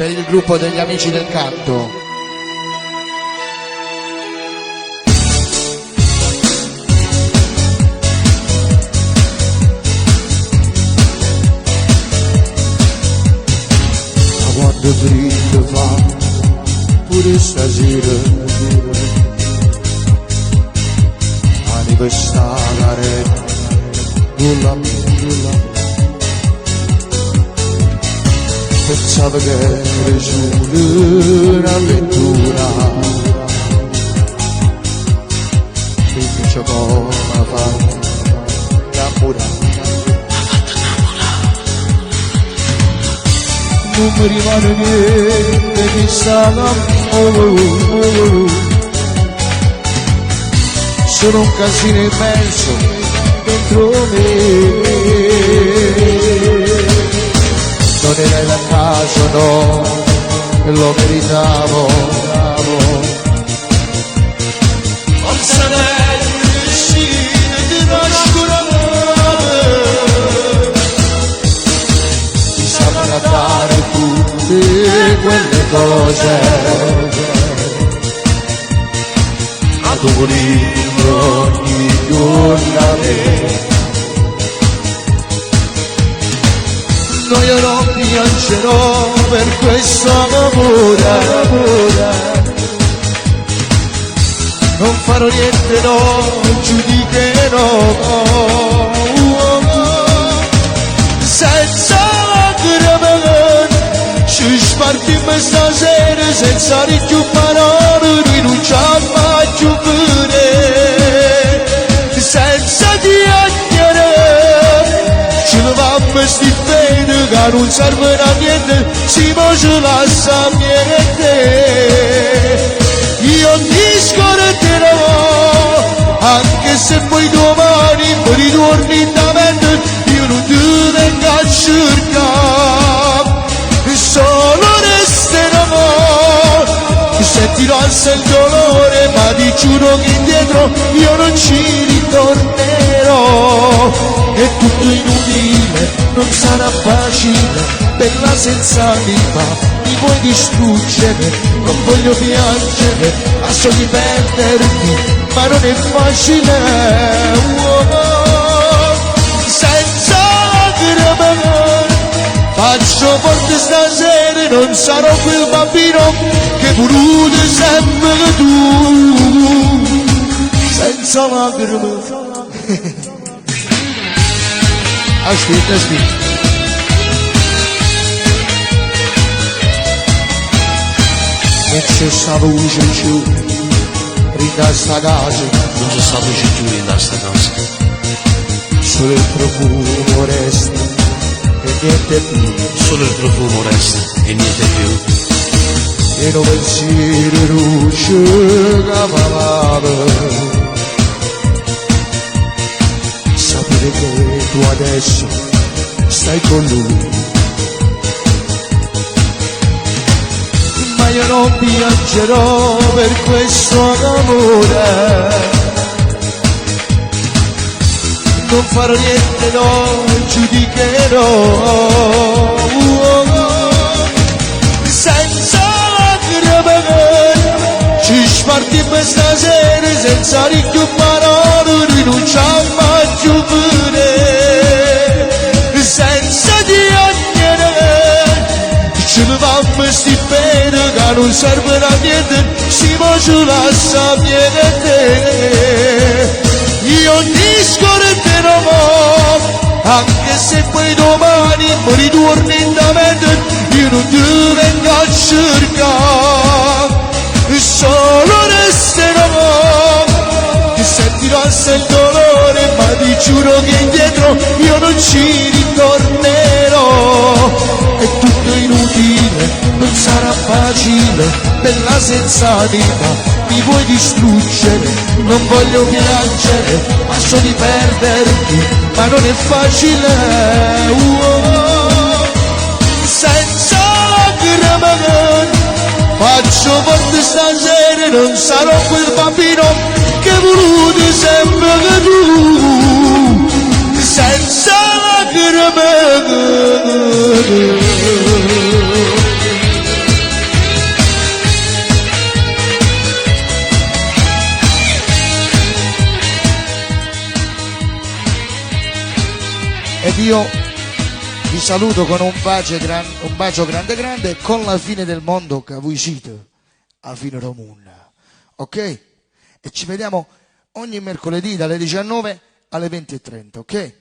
per il gruppo degli amici del canto. Quando brilla fa pure stasera anniversare con la mia. Pensavo che era solo un'avventura e invece come fa innamorare. Non mi rimane niente che sta l'amore, sono un casino immenso dentro me. Non era da caso, no, lo meritavo. Non sarei riuscito di trascurare, ti saprà dare tutte quelle cose, ad un libro ogni giorno a me. No, io non piangerò per questo amore, non farò niente, no, giudicherò, senza lacrime, ci spartimmo stasera senza più parole, rinunciamo a giocare, senza chiacchiere, ci leviamo sti pene che non servono a niente, si può ci lascia niente. Io ti scorderò, anche se poi domani mi ritorni da mente, io non ti vengo a cercare, solo resterò, sentirò il dolore, ma ti giuro che indietro io non ci ritornerò. È tutto inutile, non sarà facile, bella senza anima, mi vuoi distruggere, non voglio piangere, ma so di perderti, ma non è facile. Senza lacrime, faccio forte stasera, non sarò quel bambino che voluto sempre tu, senza lacrime. Aspetta. Non c'è sta luce giù, rinda sta casa, Non c'è sta luce giù in sta casa, solo il profumo resta e niente più. solo il profumo resta e niente più. E non pensiero luce che parlava, sapere che tu adesso stai con lui, ma io non piangerò per questo amore, non farò niente, no, giudicherò, senza lacrime, ci spartimmo stasera senza più parole, rinunciamo a giocare, senza chiacchiere, ci leviamo sti pene che non servono a niente, si può ci lascia niente. Io ti scorderò, anche se poi domani mi ritorni in mente, io non ti vengo a cercare, solo resterò, ti sentirò il dolore, ma ti giuro che indietro io non ci ritornerò. È tutto inutile, non sarà facile, bella senza anima, mi vuoi distruggere, non voglio piangere, ma so di perderti, ma non è facile. Senza lacrime, faccio forte stasera, non sarò quel bambino che hai voluto sempre tu, senza lacrime. Vi saluto con un bacio grande grande e con la fine del mondo che voi siete a fine Romunna. Ok? E ci vediamo ogni mercoledì dalle 19 alle 20:30, ok?